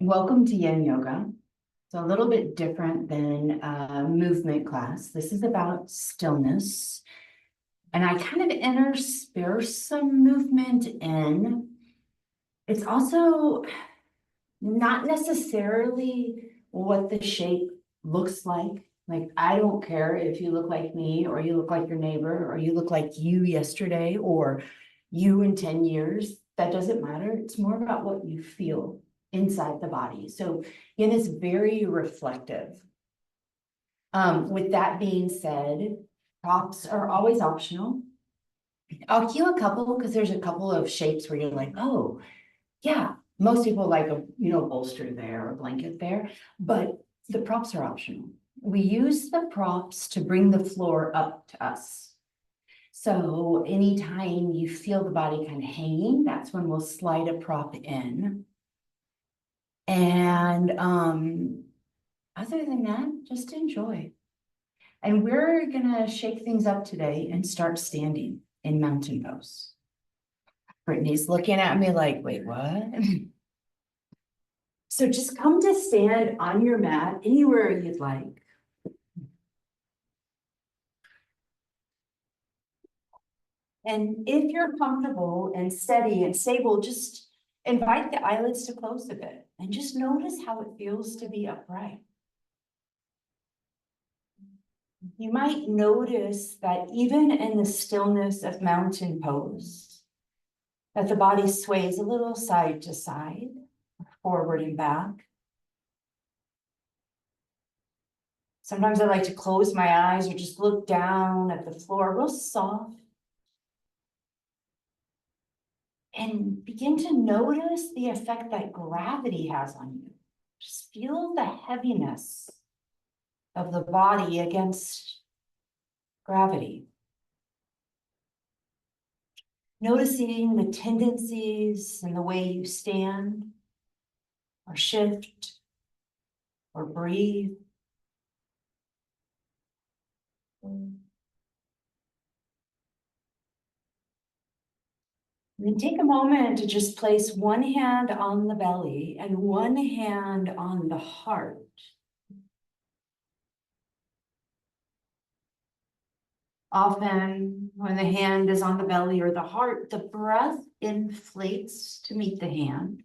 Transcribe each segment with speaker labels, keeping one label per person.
Speaker 1: Welcome to Yin Yoga. It's a little bit different than a movement class. This is about stillness. And I kind of intersperse some movement in. It's also not necessarily what the shape looks like. Like, I don't care if you look like me, or you look like your neighbor, or you look like you yesterday, or you in 10 years. That doesn't matter. It's more about what you feel inside the body. So Yin is very reflective. With that being said, props are always optional. I'll cue a couple because there's a couple of shapes where you're like, oh, yeah, most people like a bolster there or a blanket there, but the props are optional. We use the props to bring the floor up to us. So anytime you feel the body kind of hanging, that's when we'll slide a prop in. And other than that, just enjoy. And we're gonna shake things up today and start standing in mountain pose. Brittany's looking at me like, wait, what? So just come to stand on your mat anywhere you'd like. And if you're comfortable and steady and stable, just invite the eyelids to close a bit and just notice how it feels to be upright. You might notice that even in the stillness of mountain pose, that the body sways a little side to side, forward and back. Sometimes I like to close my eyes or just look down at the floor real soft. And begin to notice the effect that gravity has on you. Just feel the heaviness of the body against gravity. Noticing the tendencies in the way you stand, or shift, or breathe. And then take a moment to just place one hand on the belly and one hand on the heart. Often, when the hand is on the belly or the heart, the breath inflates to meet the hand.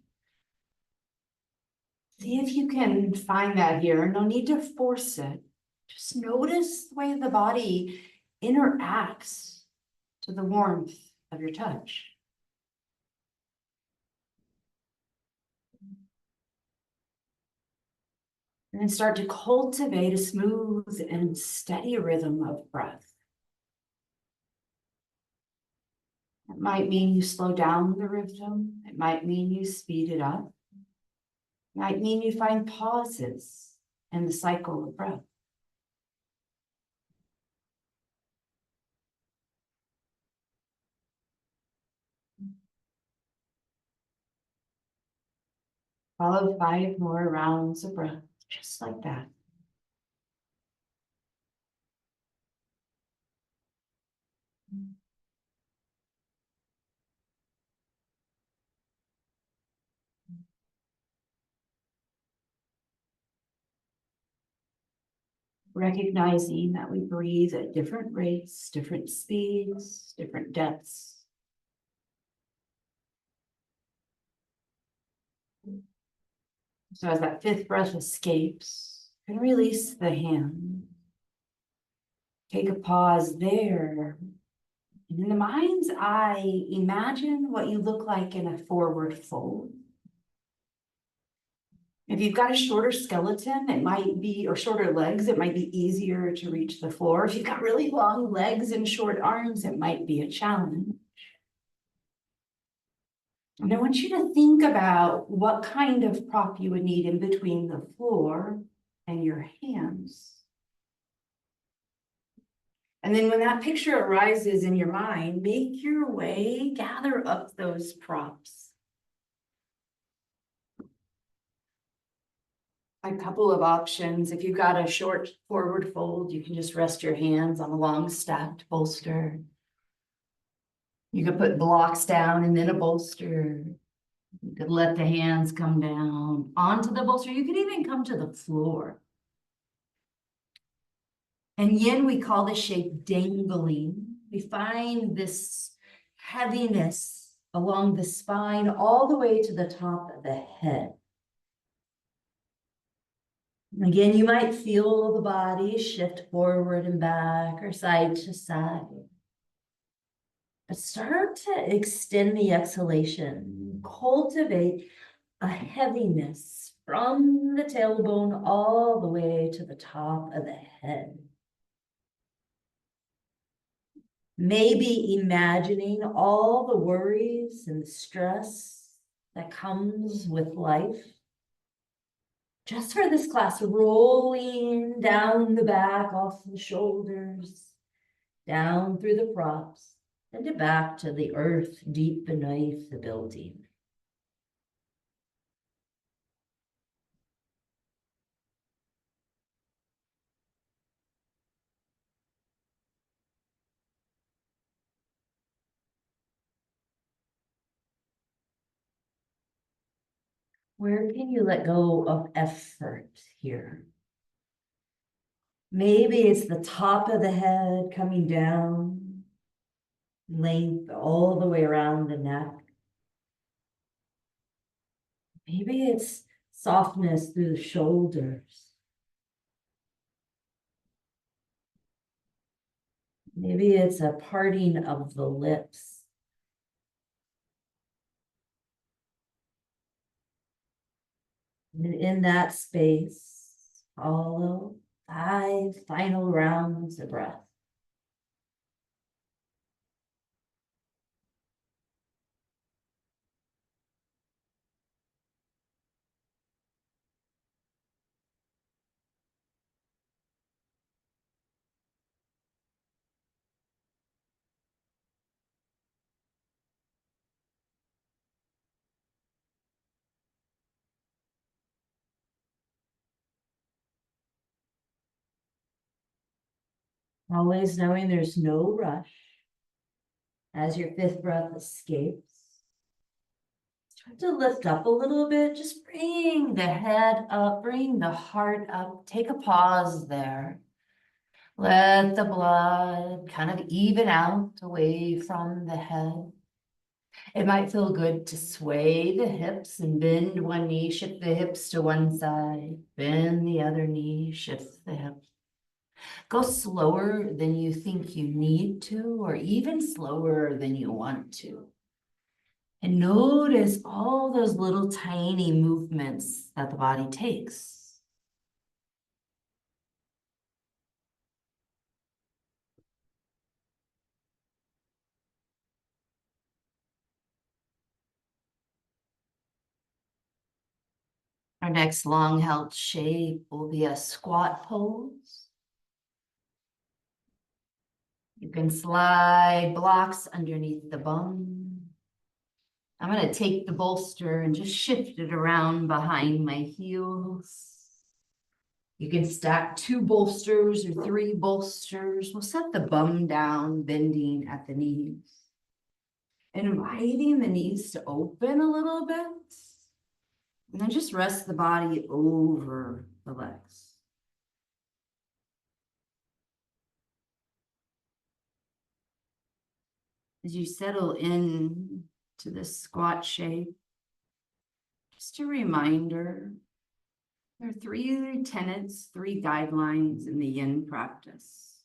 Speaker 1: See if you can find that here. No need to force it. Just notice the way the body interacts to the warmth of your touch. And then start to cultivate a smooth and steady rhythm of breath. It might mean you slow down the rhythm. It might mean you speed it up. It might mean you find pauses in the cycle of breath. Follow 5 more rounds of breath, just like that. Recognizing that we breathe at different rates, different speeds, different depths. So as that 5th breath escapes, you can release the hand. Take a pause there. And in the mind's eye, imagine what you look like in a forward fold. If you've got a shorter skeleton, it might be, or shorter legs, it might be easier to reach the floor. If you've got really long legs and short arms, it might be a challenge. And I want you to think about what kind of prop you would need in between the floor and your hands. And then when that picture arises in your mind, make your way, gather up those props. A couple of options. If you've got a short forward fold, you can just rest your hands on a long stacked bolster. You could put blocks down and then a bolster. You could let the hands come down onto the bolster. You could even come to the floor. And yin, we call this shape dangling. We find this heaviness along the spine all the way to the top of the head. Again, you might feel the body shift forward and back or side to side. But start to extend the exhalation. Cultivate a heaviness from the tailbone all the way to the top of the head. Maybe imagining all the worries and stress that comes with life. Just for this class, rolling down the back, off the shoulders, down through the props, and back to the earth deep beneath the building. Where can you let go of effort here? Maybe it's the top of the head coming down, length all the way around the neck. Maybe it's softness through the shoulders. Maybe it's a parting of the lips. And in that space, follow 5 final rounds of breath. Always knowing there's no rush as your 5th breath escapes. Start to lift up a little bit. Just bring the head up, bring the heart up. Take a pause there. Let the blood kind of even out away from the head. It might feel good to sway the hips and bend one knee, shift the hips to one side, bend the other knee, shift the hips. Go slower than you think you need to, or even slower than you want to. And notice all those little tiny movements that the body takes. Our next long held shape will be a squat pose. You can slide blocks underneath the bum. I'm going to take the bolster and just shift it around behind my heels. You can stack 2 bolsters or 3 bolsters. We'll set the bum down, bending at the knees. And inviting the knees to open a little bit. And then just rest the body over the legs. As you settle in to this squat shape, just a reminder, there are 3 tenets, 3 guidelines in the yin practice.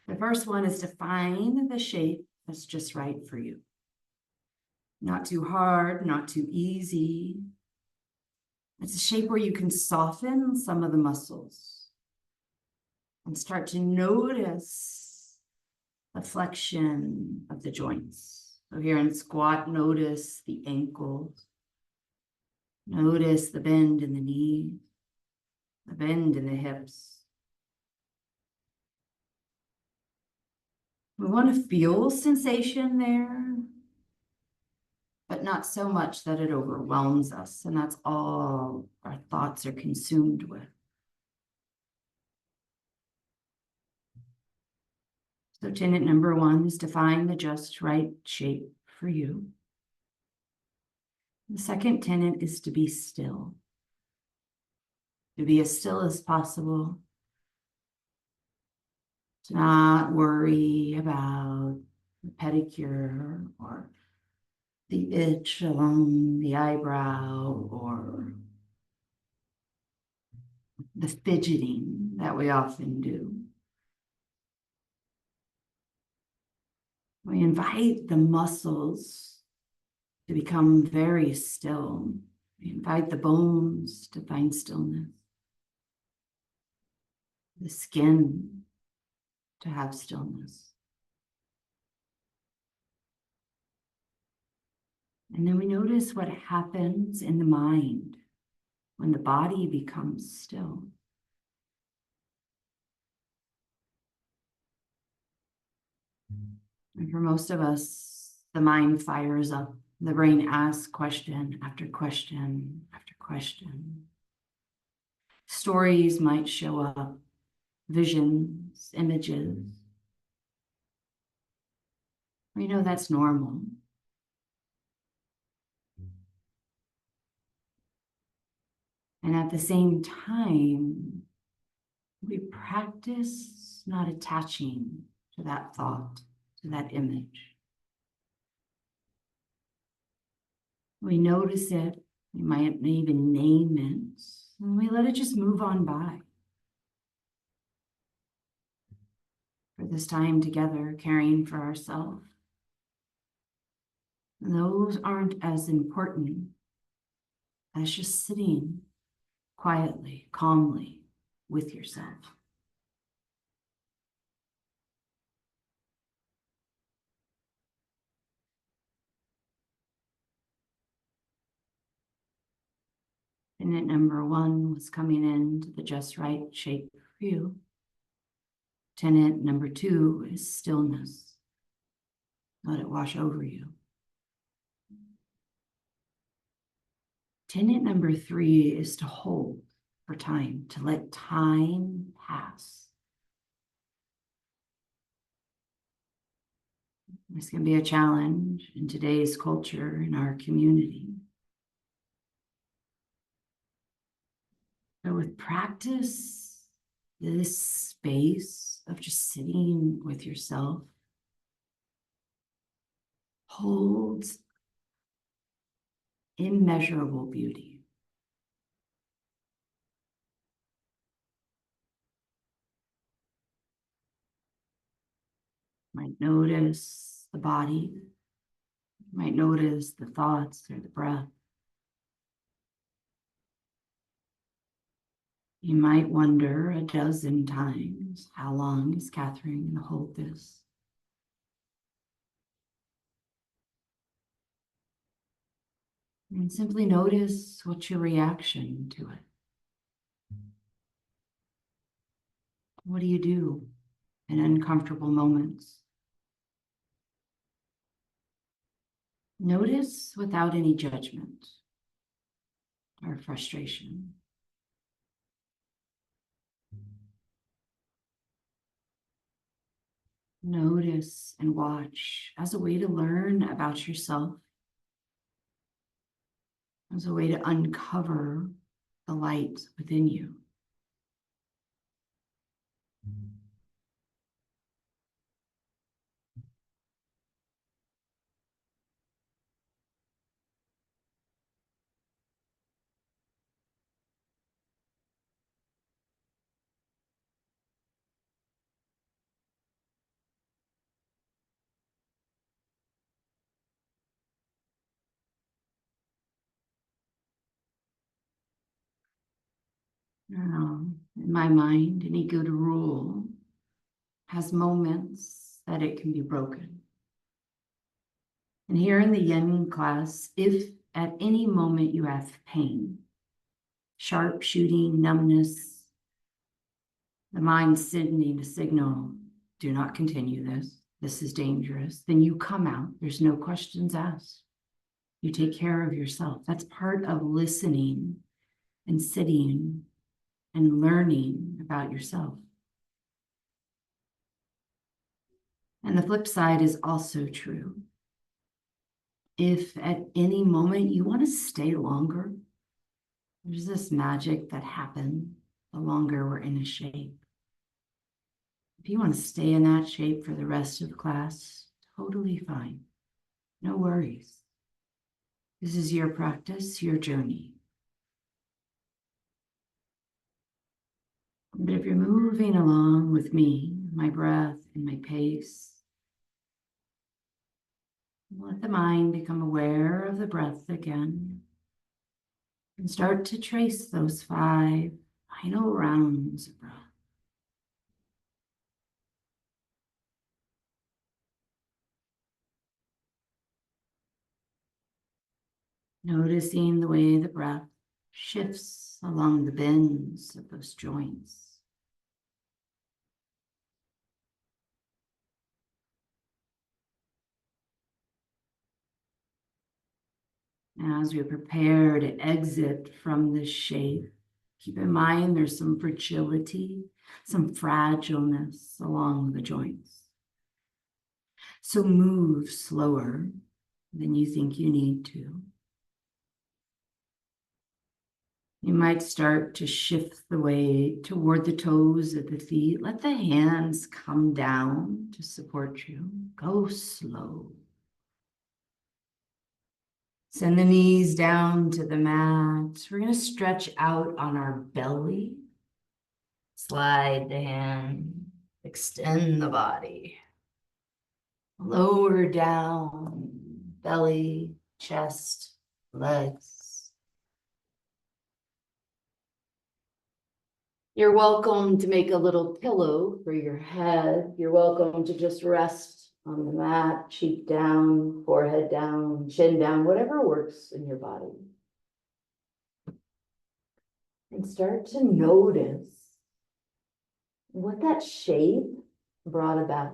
Speaker 1: The first one is to find the shape that's just right for you. Not too hard, not too easy. It's a shape where you can soften some of the muscles and start to notice the flexion of the joints. So here in squat, notice the ankles. Notice the bend in the knees, the bend in the hips. We want to feel sensation there, but not so much that it overwhelms us, and that's all our thoughts are consumed with. So tenet number 1 is to find the just right shape for you. The second tenet is to be still, to be as still as possible, to not worry about the pedicure or the itch along the eyebrow or the fidgeting that we often do. We invite the muscles to become very still. We invite the bones to find stillness, the skin to have stillness. And then we notice what happens in the mind when the body becomes still. And for most of us, the mind fires up. The brain asks question after question after question. Stories might show up, visions, images. We know that's normal. And at the same time, we practice not attaching to that thought, to that image. We notice it, we might even name it, and we let it just move on by. For this time together, caring for ourselves, those aren't as important as just sitting quietly, calmly with yourself. Tenet number 1 was coming into the just right shape for you. Tenet number 2 is stillness. Let it wash over you. Tenet number 3 is to hold for time, to let time pass. This can be a challenge in today's culture, in our community. But with practice, this space of just sitting with yourself holds immeasurable beauty. You might notice the body, you might notice the thoughts or the breath. You might wonder a dozen times, how long is Catherine going to hold this? And simply notice what's your reaction to it. What do you do in uncomfortable moments? Notice without any judgment or frustration. Notice and watch as a way to learn about yourself, as a way to uncover the light within you. Now, in my mind, any good rule has moments that it can be broken. And here in the Yin class, if at any moment you have pain, sharp shooting, numbness, the mind sending a signal, do not continue this, this is dangerous, then you come out, there's no questions asked. You take care of yourself. That's part of listening and sitting and learning about yourself. And the flip side is also true. If at any moment you want to stay longer, there's this magic that happens the longer we're in a shape. If you want to stay in that shape for the rest of class, totally fine. No worries. This is your practice, your journey. But if you're moving along with me, my breath and my pace, let the mind become aware of the breath again and start to trace those 5 final rounds of breath. Noticing the way the breath shifts along the bends of those joints. As we prepare to exit from this shape, keep in mind there's some fragility, some fragileness along the joints. So move slower than you think you need to. You might start to shift the weight toward the toes of the feet. Let the hands come down to support you. Go slow. Send the knees down to the mat. We're going to stretch out on our belly. Slide the hand. Extend the body. Lower down. Belly, chest, legs. You're welcome to make a little pillow for your head. You're welcome to just rest on the mat, cheek down, forehead down, chin down, whatever works in your body. And start to notice what that shape brought about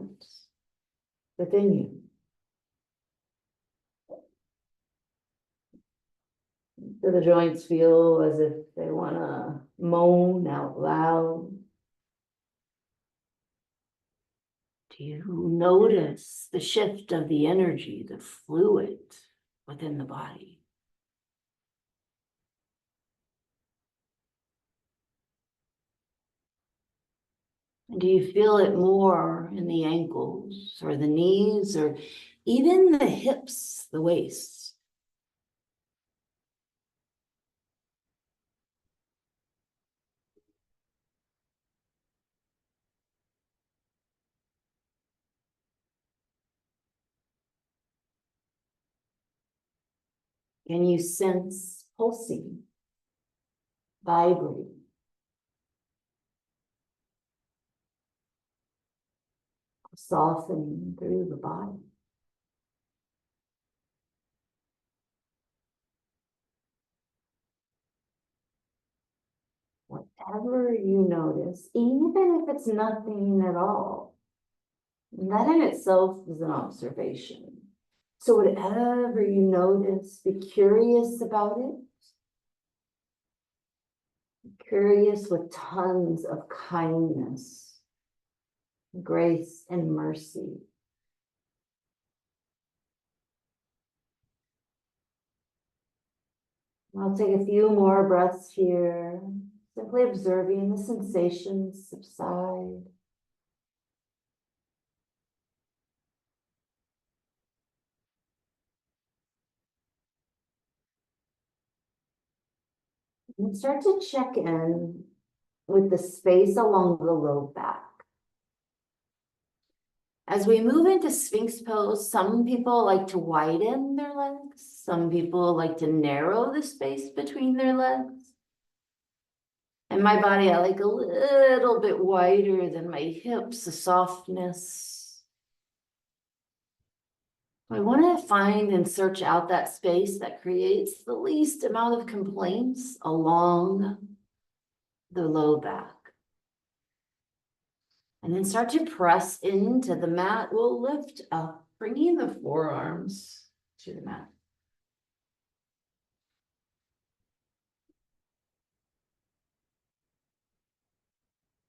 Speaker 1: within you. Do the joints feel as if they want to moan out loud? Do you notice the shift of the energy, the fluid within the body? And do you feel it more in the ankles or the knees or even the hips, the waist? Can you sense pulsing, vibrating? Softening through the body. Whatever you notice, even if it's nothing at all, that in itself is an observation. So whatever you notice, be curious about it. Be curious with tons of kindness, grace, and mercy. I'll take a few more breaths here, simply observing the sensations subside. And start to check in with the space along the low back. As we move into Sphinx pose, some people like to widen their legs. Some people like to narrow the space between their legs. And my body, I like a little bit wider than my hips, the softness. I want to find and search out that space that creates the least amount of complaints along the low back. And then start to press into the mat. We'll lift up, bringing the forearms to the mat.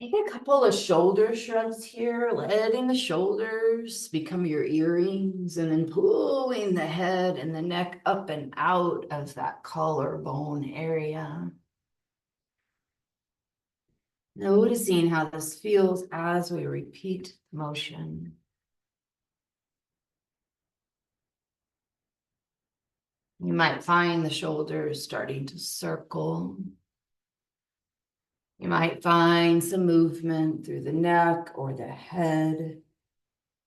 Speaker 1: Take a couple of shoulder shrugs here, letting the shoulders become your earrings and then pulling the head and the neck up and out of that collarbone area. Noticing how this feels as we repeat the motion. You might find the shoulders starting to circle. You might find some movement through the neck or the head,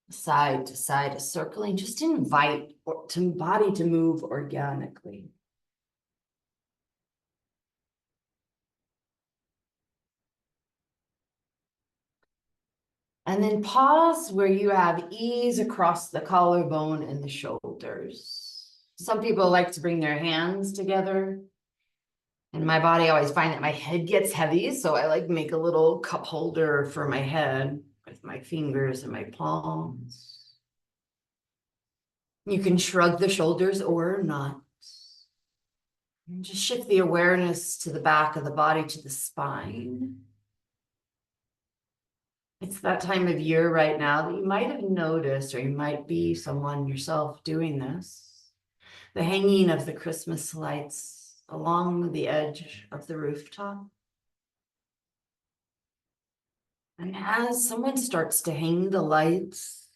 Speaker 1: side to side, a circling. Just invite the body to move organically. And then pause where you have ease across the collarbone and the shoulders. Some people like to bring their hands together. In my body, I always find that my head gets heavy, so I like make a little cup holder for my head with my fingers and my palms. You can shrug the shoulders or not. And just shift the awareness to the back of the body, to the spine. It's that time of year right now that you might have noticed, or you might be someone yourself doing this, the hanging of the Christmas lights along the edge of the rooftop. And as someone starts to hang the lights,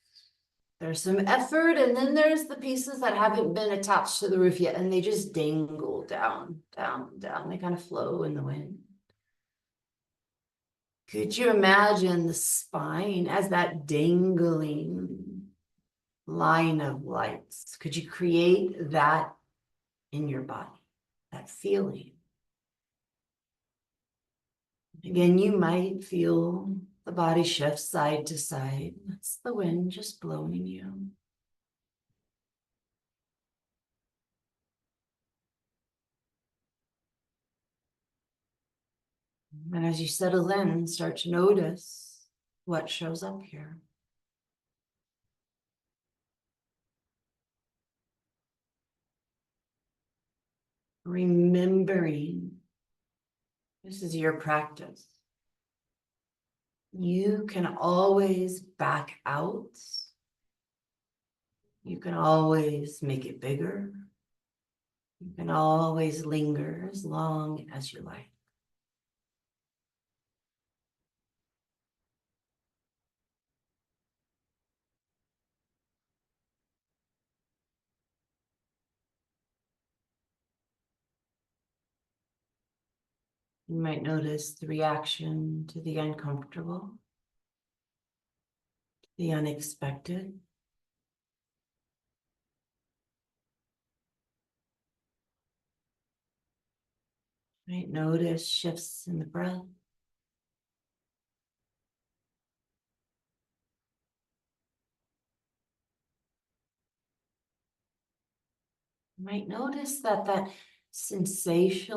Speaker 1: there's some effort, and then there's the pieces that haven't been attached to the roof yet, and they just dangle down, down, down. They kind of flow in the wind. Could you imagine the spine as that dangling line of lights? Could you create that in your body, that feeling? Again, you might feel the body shift side to side. That's the wind just blowing you. And as you settle in, start to notice what shows up here. Remembering this is your practice. You can always back out. You can always make it bigger. You can always linger as long as you like. You might notice the reaction to the uncomfortable, the unexpected. You might notice shifts in the breath. You might notice that sensation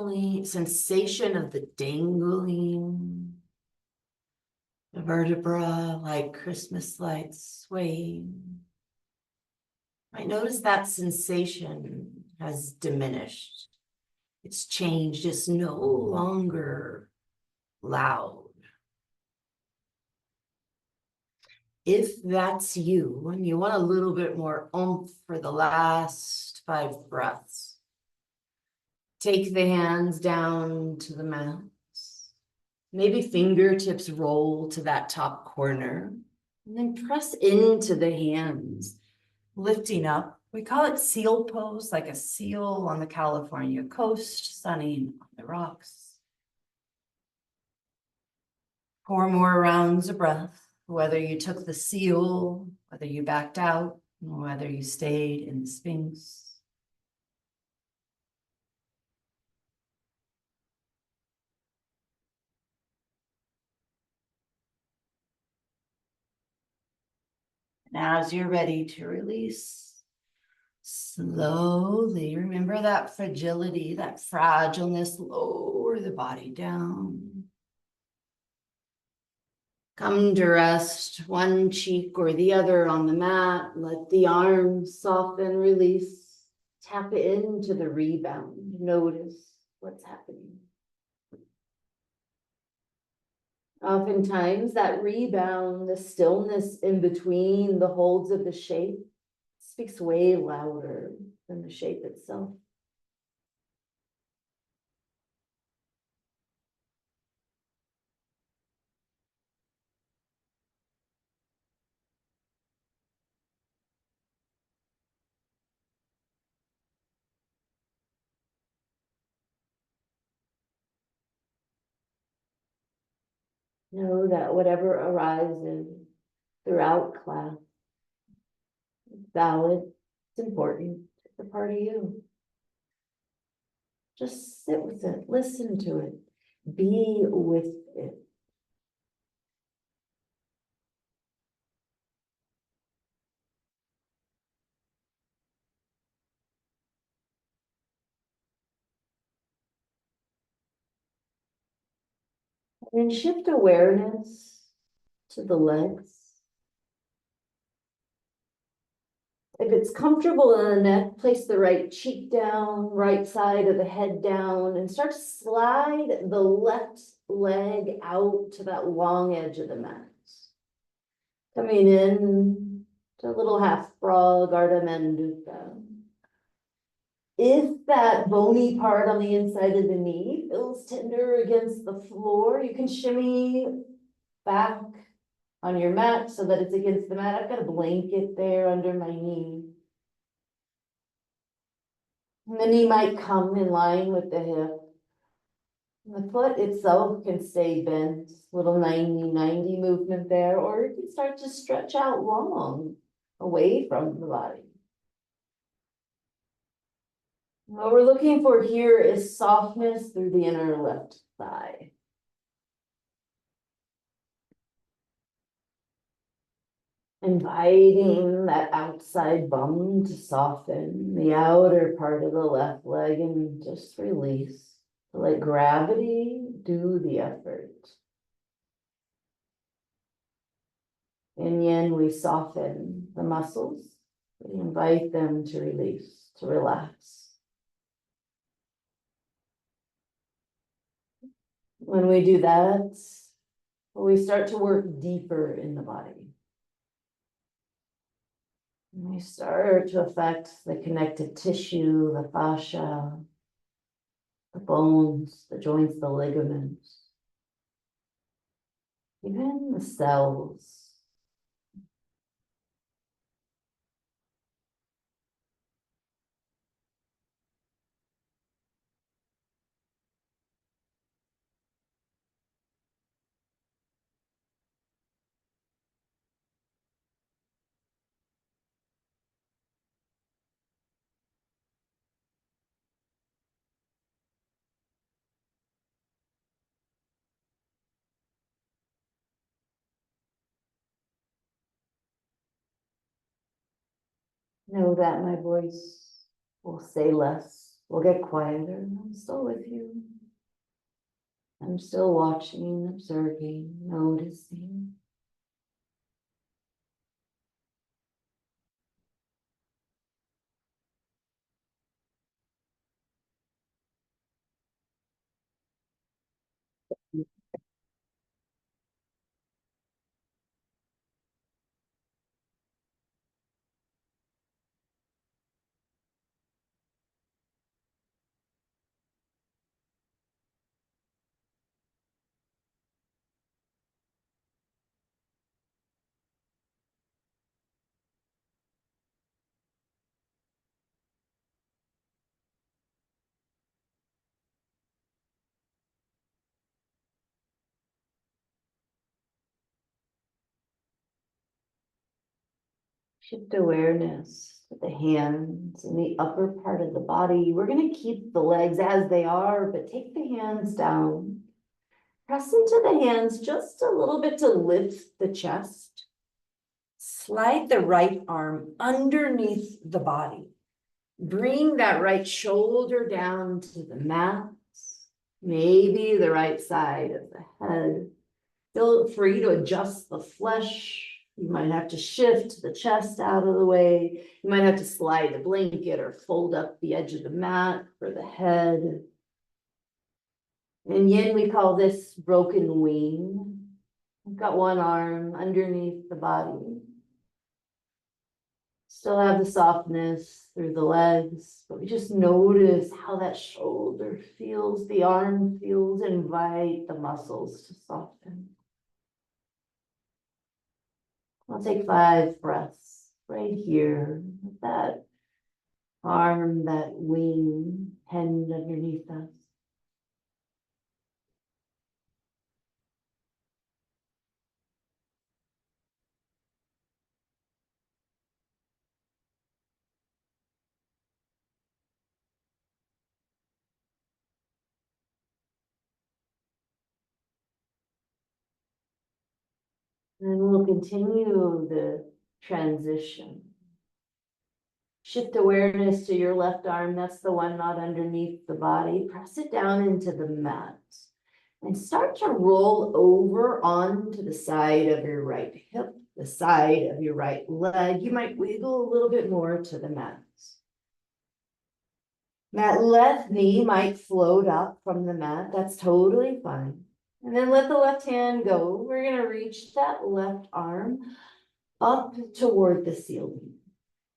Speaker 1: of the dangling, the vertebra like Christmas lights swaying. You might notice that sensation has diminished. It's changed. It's no longer loud. If that's you and you want a little bit more oomph for the last 5 breaths, take the hands down to the mat. Maybe fingertips roll to that top corner, and then press into the hands, lifting up. We call it seal pose, like a seal on the California coast, sunning on the rocks. 4 more rounds of breath, whether you took the seal, whether you backed out, or whether you stayed in the Sphinx. And as you're ready to release, slowly remember that fragility, that fragileness, lower the body down. Come to rest, one cheek or the other on the mat. Let the arms soften, release. Tap into the rebound. Notice what's happening.
Speaker 2: Oftentimes that rebound, the stillness in between the holds of the shape speaks way louder than the shape itself. Know that whatever arises throughout class, is valid, it's important, it's a part of you. Just sit with it, listen to it, be with it. And shift awareness to the legs. If it's comfortable in the neck, place the right cheek down, right side of the head down, and start to slide the left leg out to that long edge of the mat. Coming in to a little half frog, Ardha Mandukya. If that bony part on the inside of the knee feels tender against the floor, you can shimmy back on your mat so that it's against the mat. I've got a blanket there under my knee. And the knee might come in line with the hip. The foot itself can stay bent, little 90-90 movement there, or you can start to stretch out long away from the body. What we're looking for here is softness through the inner left thigh. Inviting that outside bum to soften the outer part of the left leg and just release. Let gravity do the effort. In yin, we soften the muscles. We invite them to release, to relax. When we do that, we start to work deeper in the body. We start to affect the connective tissue, the fascia, the bones, the joints, the ligaments, even the cells. Know that my voice will say less, will get quieter. I'm still with you. I'm still watching, observing, noticing. Shift awareness to the hands in the upper part of the body. We're going to keep the legs as they are, but take the hands down. Press into the hands just a little bit to lift the chest. Slide the right arm underneath the body. Bring that right shoulder down to the mat. Maybe the right side of the head. Feel free to adjust the flesh. You might have to shift the chest out of the way. You might have to slide the blanket or fold up the edge of the mat for the head. In yin, we call this broken wing. I've got one arm underneath the body. Still have the softness through the legs, but we just notice how that shoulder feels, the arm feels, invite the muscles to soften. I'll take 5 breaths right here with that arm, that wing, hand underneath us. And we'll continue the transition. Shift awareness to your left arm. That's the one not underneath the body. Press it down into the mat. And start to roll over onto the side of your right hip, the side of your right leg. You might wiggle a little bit more to the mat. That left knee might float up from the mat. That's totally fine. And then let the left hand go. We're going to reach that left arm up toward the ceiling.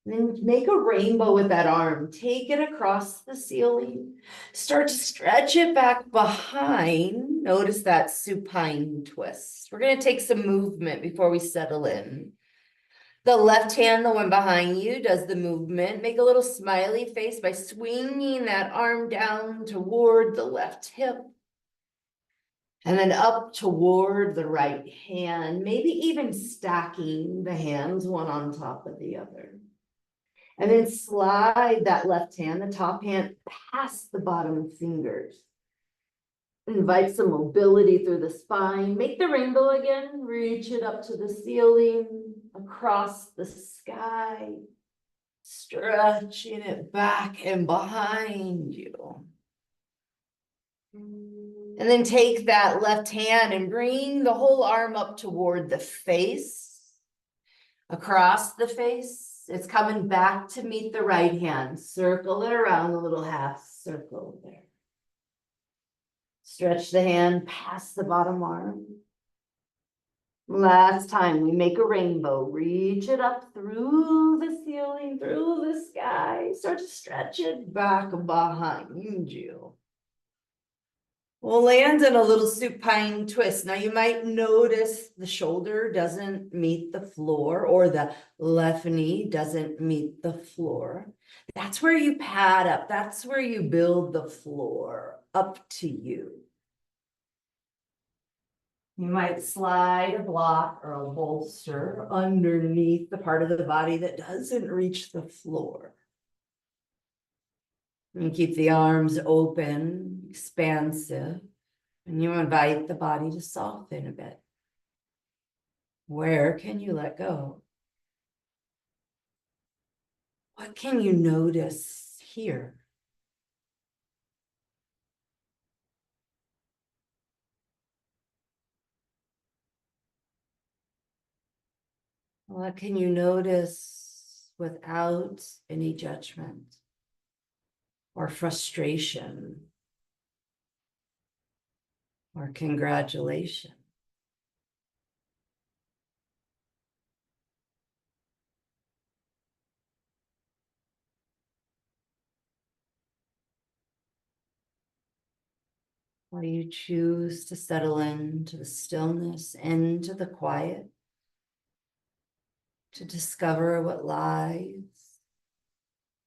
Speaker 2: Then make a rainbow with that arm. Take it across the ceiling. Start to stretch it back behind. Notice that supine twist. We're going to take some movement before we settle in. The left hand, the one behind you, does the movement. Make a little smiley face by swinging that arm down toward the left hip. And then up toward the right hand, maybe even stacking the hands one on top of the other. And then slide that left hand, the top hand, past the bottom fingers. Invite some mobility through the spine. Make the rainbow again. Reach it up to the ceiling, across the sky. Stretching it back and behind you. And then take that left hand and bring the whole arm up toward the face. Across the face. It's coming back to meet the right hand. Circle it around a little half circle there. Stretch the hand past the bottom arm. Last time we make a rainbow. Reach it up through the ceiling, through the sky. Start to stretch it back behind you. We'll land in a little supine twist. Now you might notice the shoulder doesn't meet the floor or the left knee doesn't meet the floor. That's where you pad up. That's where you build the floor. Up to you. You might slide a block or a bolster underneath the part of the body that doesn't reach the floor. And keep the arms open, expansive, and you invite the body to soften a bit. Where can you let go? What can you notice here? What can you notice without any judgment or frustration or congratulation? Or you choose to settle into the stillness, into the quiet, to discover what lies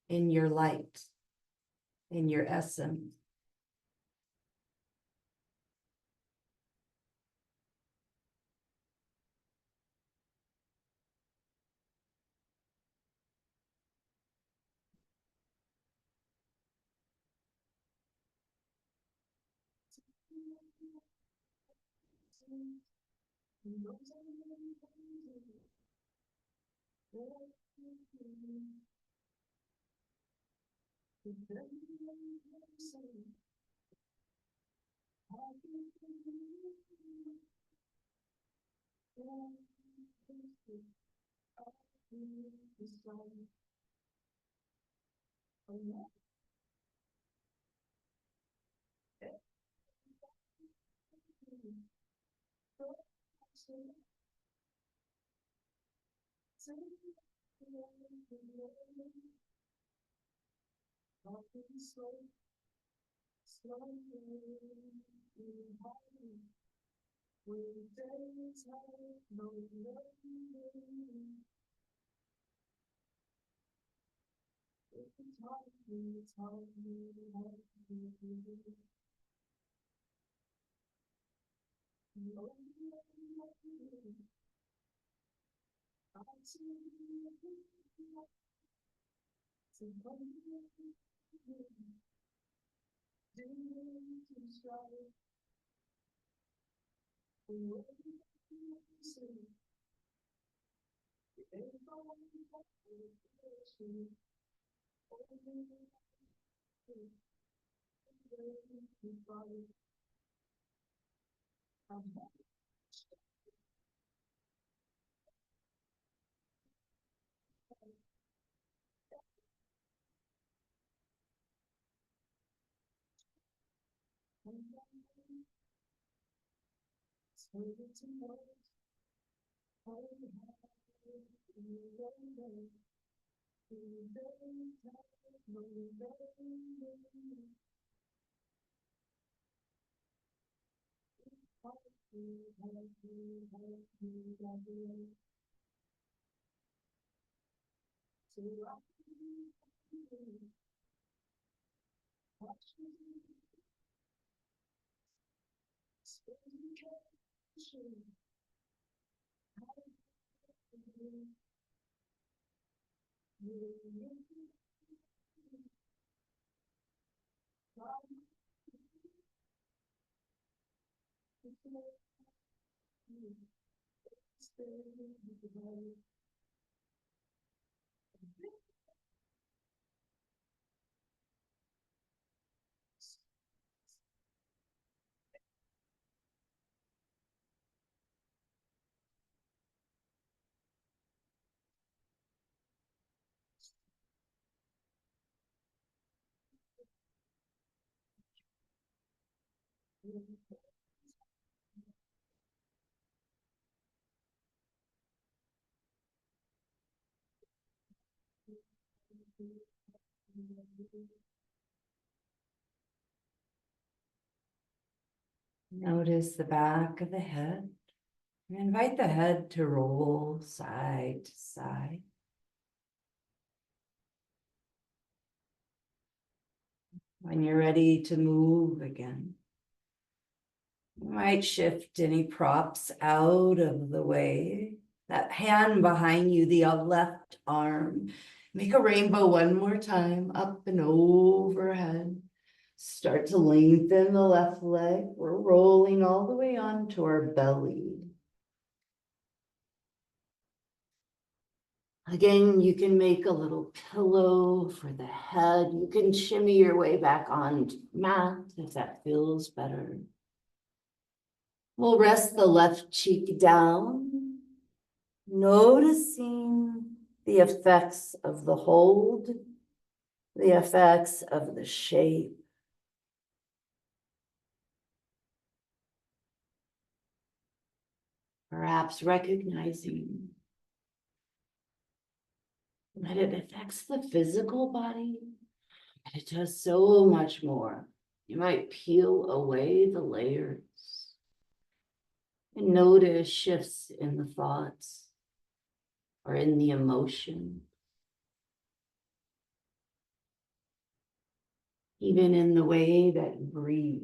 Speaker 2: in your light, in your essence. Notice the back of the head. Invite the head to roll side to side. When you're ready to move again, you might shift any props out of the way. That hand behind you, the left arm. Make a rainbow one more time, up and overhead. Start to lengthen the left leg. We're rolling all the way onto our belly. Again, you can make a little pillow for the head. You can shimmy your way back on mat if that feels better. We'll rest the left cheek down, noticing the effects of the hold, the effects of the shape. Perhaps recognizing that it affects the physical body, but it does so much more. You might peel away the layers and notice shifts in the thoughts or in the emotion, even in the way that you breathe.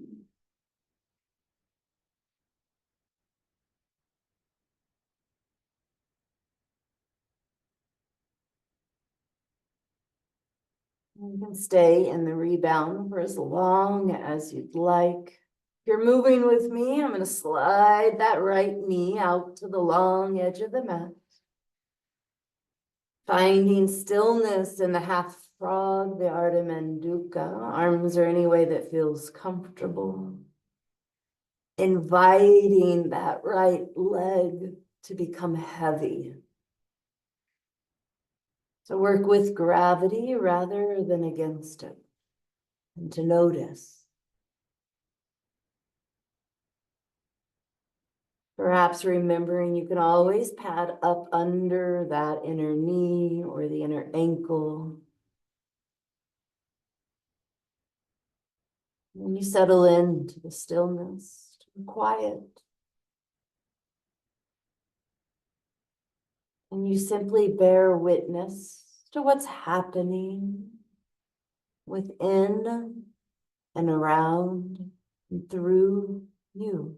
Speaker 2: You can stay in the rebound for as long as you'd like. If you're moving with me, I'm going to slide that right knee out to the long edge of the mat. Finding stillness in the half frog, the Ardha Mandukya. Arms are any way that feels comfortable. Inviting that right leg to become heavy. To work with gravity rather than against it. And to notice. Perhaps remembering you can always pad up under that inner knee or the inner ankle. When you settle into the stillness, to the quiet, and you simply bear witness to what's happening within and around and through you.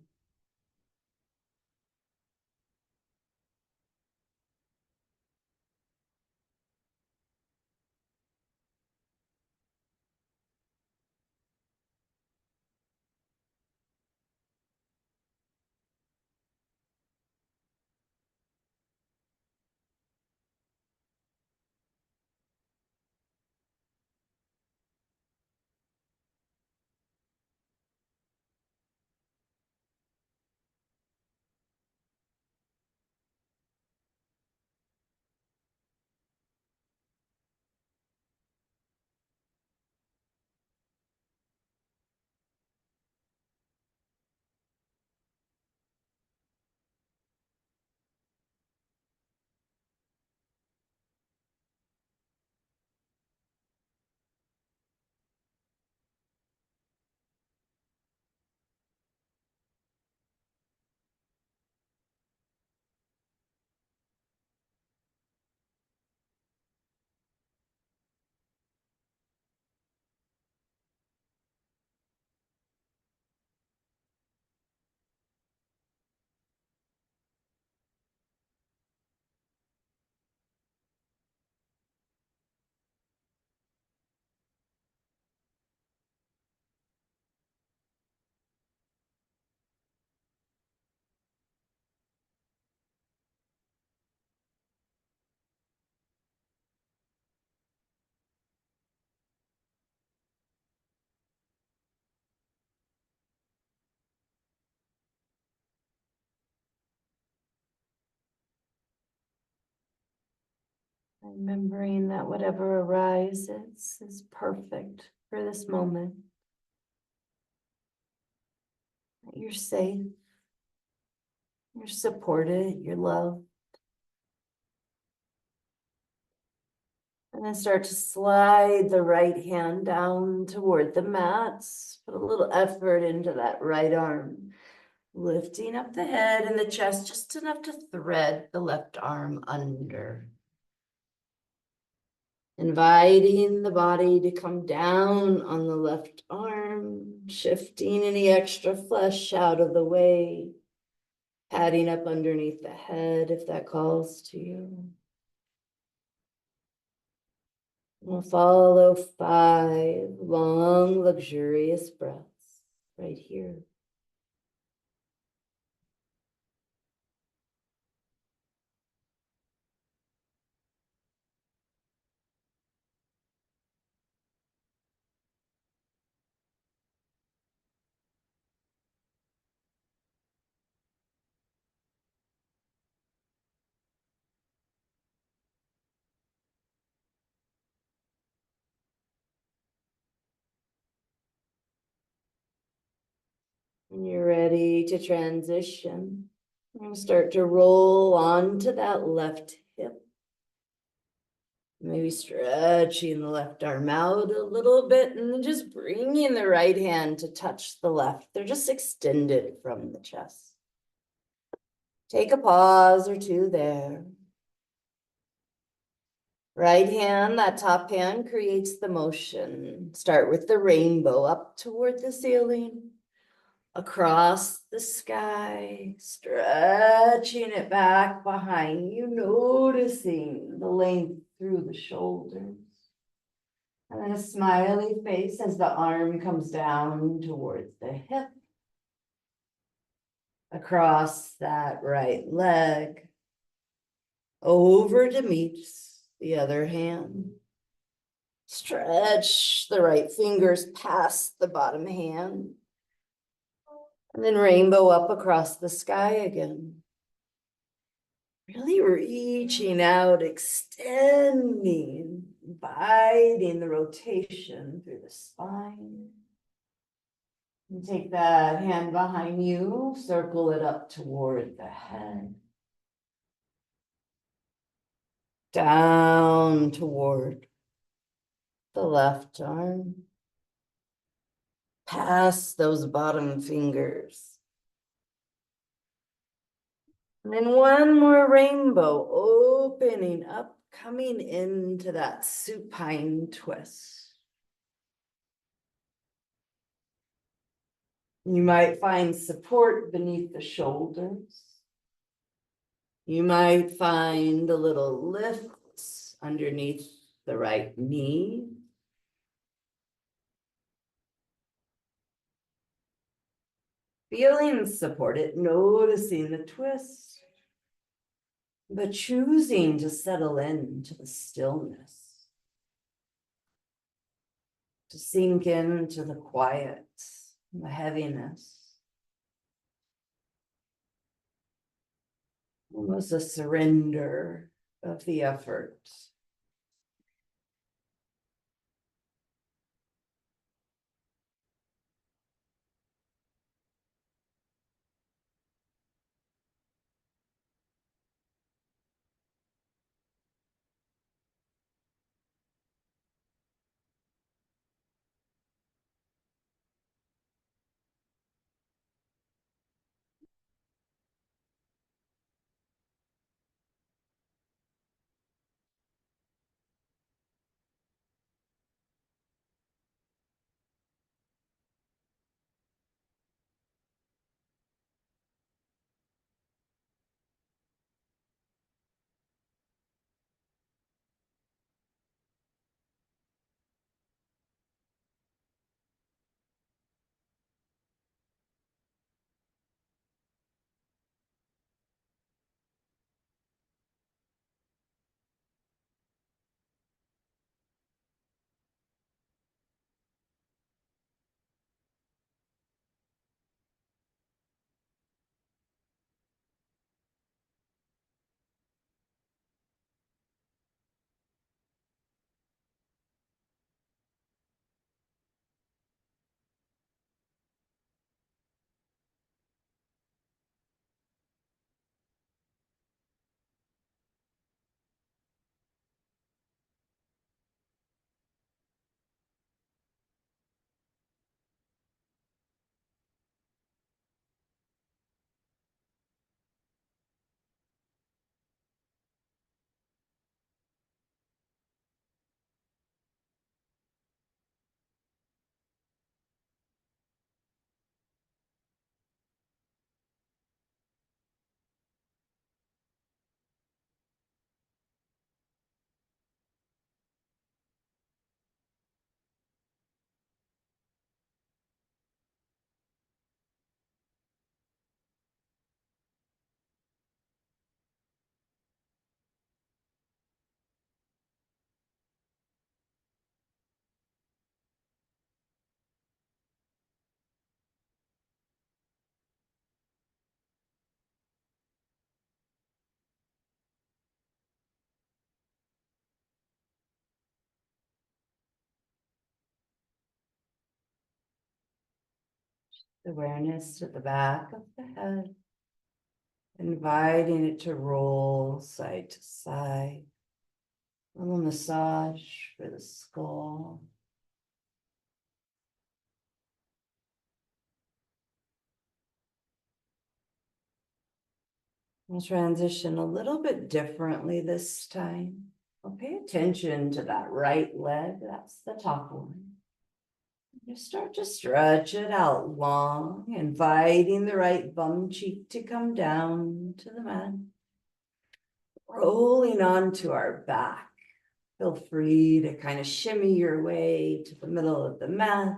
Speaker 2: Remembering that whatever arises is perfect for this moment. That you're safe, you're supported, you're loved. And then start to slide the right hand down toward the mats. Put a little effort into that right arm. Lifting up the head and the chest just enough to thread the left arm under. Inviting the body to come down on the left arm, shifting any extra flesh out of the way, padding up underneath the head if that calls to you. We'll follow 5 long, luxurious breaths right here. When you're ready to transition, you're going to start to roll onto that left hip. Maybe stretching the left arm out a little bit and then just bringing the right hand to touch the left. They're just extended from the chest. Take a pause or two there. Right hand, that top hand creates the motion. Start with the rainbow up toward the ceiling, across the sky, stretching it back behind you, noticing the length through the shoulders. And then a smiley face as the arm comes down towards the hip, across that right leg, over to meet the other hand. Stretch the right fingers past the bottom hand. And then rainbow up across the sky again. Really reaching out, extending, inviting the rotation through the spine. And take that hand behind you, circle it up toward the head. Down toward the left arm. Past those bottom fingers. And then one more rainbow, opening up, coming into that supine twist. You might find support beneath the shoulders. You might find a little lift underneath the right knee. Feeling supported, noticing the twist, but choosing to settle into the stillness, to sink into the quiet, the heaviness. Almost a surrender of the effort. Awareness to the back of the head, inviting it to roll side to side. A little massage for the skull. We'll transition a little bit differently this time. Well, pay attention to that right leg, that's the top one. You start to stretch it out long, inviting the right bum cheek to come down to the mat. Rolling onto our back. Feel free to kind of shimmy your way to the middle of the mat.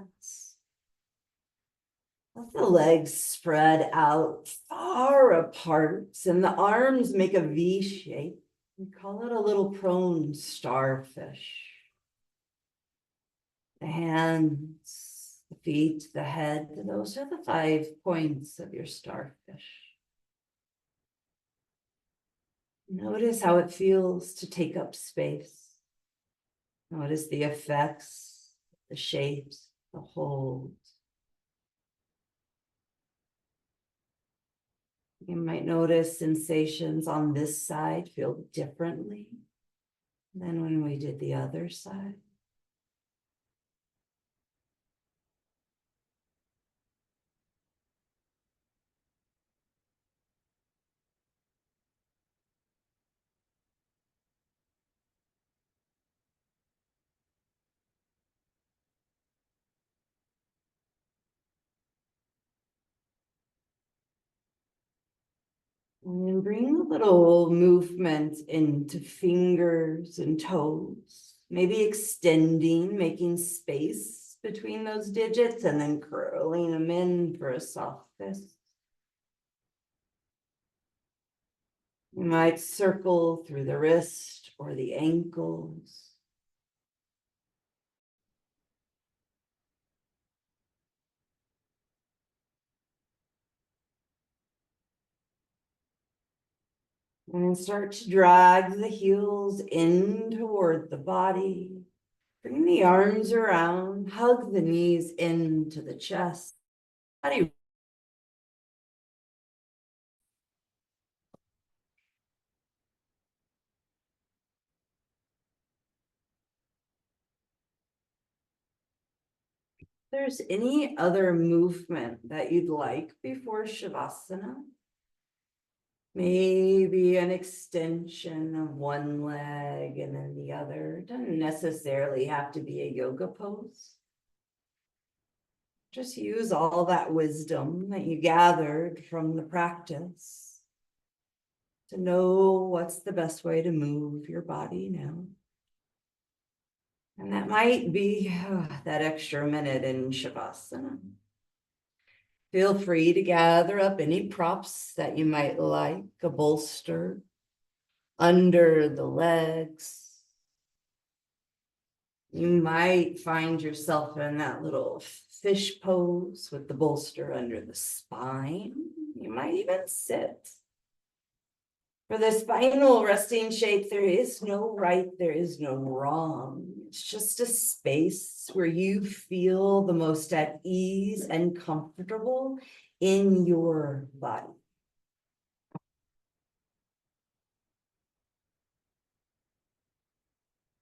Speaker 2: Let the legs spread out far apart and the arms make a V shape. We call it a little prone starfish. The hands, the feet, the head, those are the 5 points of your starfish. Notice how it feels to take up space. Notice the effects, the shapes, the holds. You might notice sensations on this side feel differently than when we did the other side. And then bring a little movement into fingers and toes, maybe extending, making space between those digits and then curling them in for a soft fist. You might circle through the wrist or the ankles. And then start to drag the heels in toward the body. Bring the arms around, hug the knees into the chest. Body. If there's any other movement that you'd like before Shavasana, maybe an extension of one leg and then the other. It doesn't necessarily have to be a yoga pose. Just use all that wisdom that you gathered from the practice to know what's the best way to move your body now. And that might be that extra minute in Shavasana. Feel free to gather up any props that you might like, a bolster under the legs. You might find yourself in that little fish pose with the bolster under the spine. You might even sit. For the spinal resting shape, there is no right, there is no wrong. It's just a space where you feel the most at ease and comfortable in your body.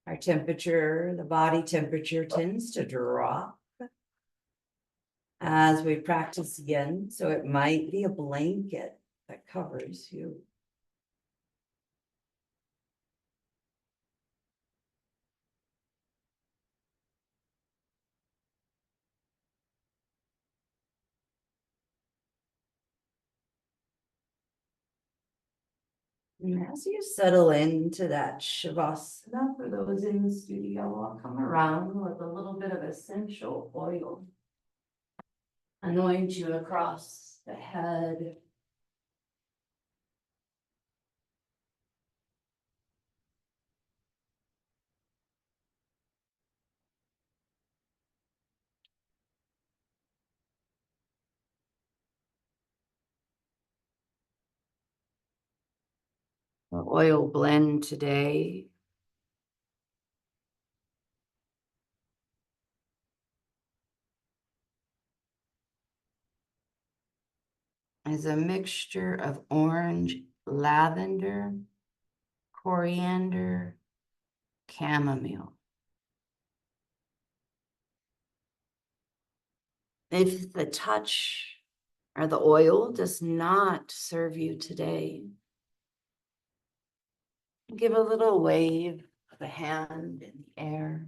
Speaker 2: Our temperature, the body temperature tends to drop as we practice again, so it might be a blanket that covers you. And as you settle into that Shavasana, for those in the studio, I'll come around with a little bit of essential oil. Anoint you across the head. The oil blend today is a mixture of orange, lavender, coriander, chamomile. If the touch or the oil does not serve you today, give a little wave of a hand in the air.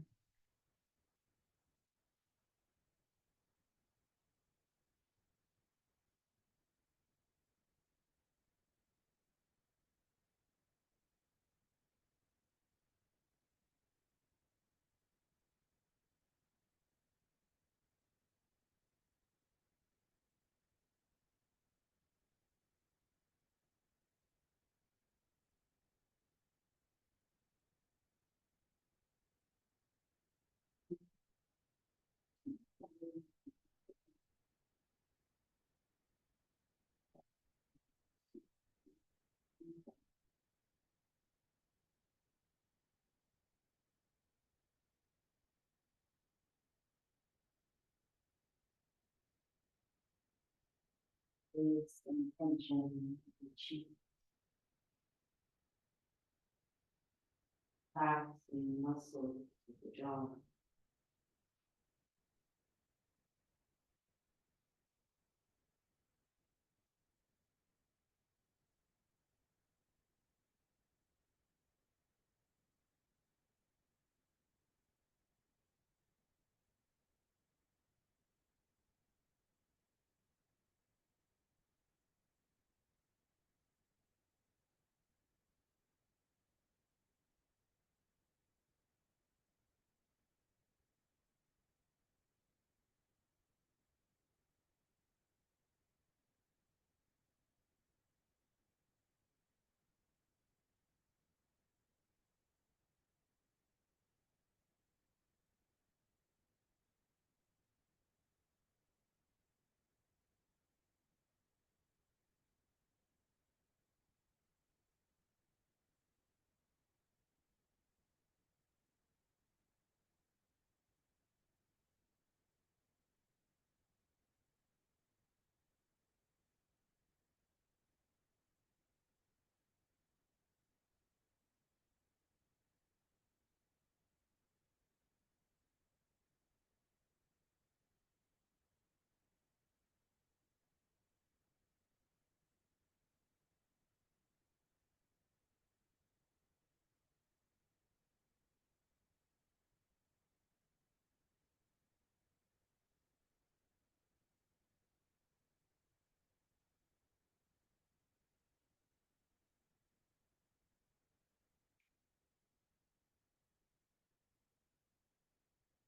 Speaker 1: release and tension in the cheek. Relaxing muscles of the jaw.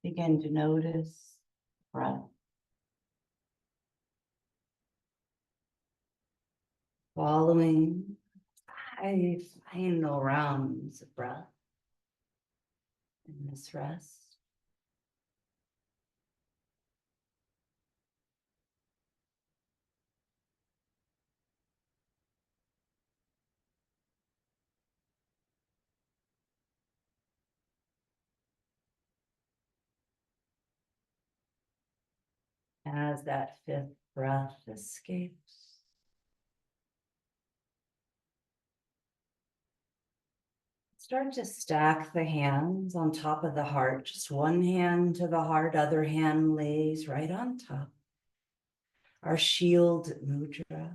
Speaker 1: Begin to notice breath. Following 5 final rounds of breath in this rest. As that 5th breath escapes, start to stack the hands on top of the heart. Just one hand to the heart, other hand lays right on top. Our shield mudra,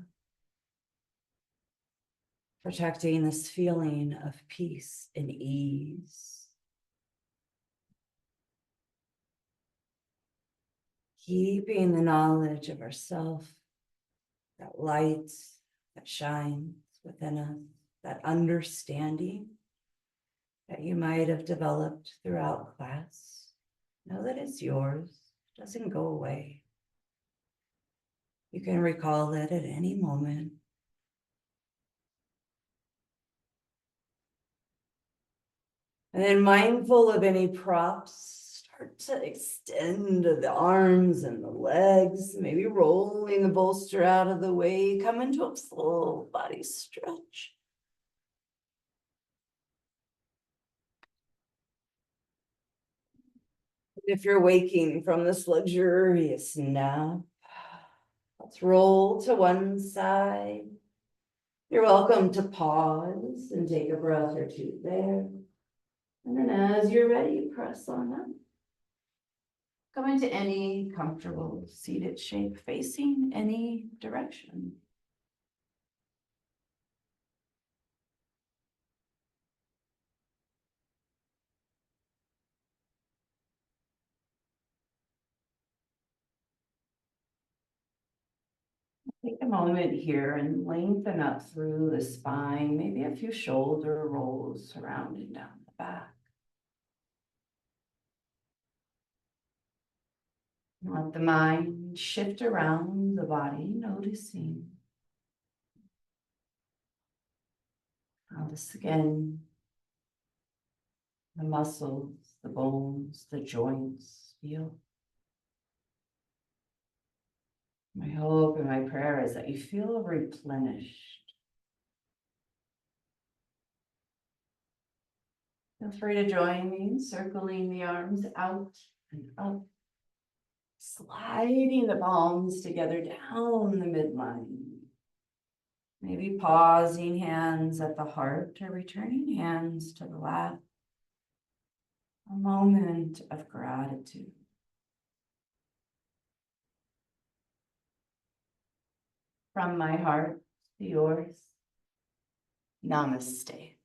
Speaker 1: protecting this feeling of peace and ease. Keeping the knowledge of ourself, that light that shines within us, that understanding that you might have developed throughout class. Know that it's yours, it doesn't go away. You can recall it at any moment. And then, mindful of any props, start to extend the arms and the legs, maybe rolling the bolster out of the way. Come into a full body stretch. If you're waking from this luxurious nap, let's roll to one side. You're welcome to pause and take a breath or two there. And then as you're ready, press on up. Go into any comfortable seated shape facing any direction. Take a moment here and lengthen up through the spine, maybe a few shoulder rolls surrounding down the back. Let the mind shift around the body, noticing how the skin, the muscles, the bones, the joints feel. My hope and my prayer is that you feel replenished. Feel free to join me, circling the arms out and up, sliding the palms together down the midline. Maybe pausing hands at the heart or returning hands to the lap. A moment of gratitude. From my heart to yours. Namaste.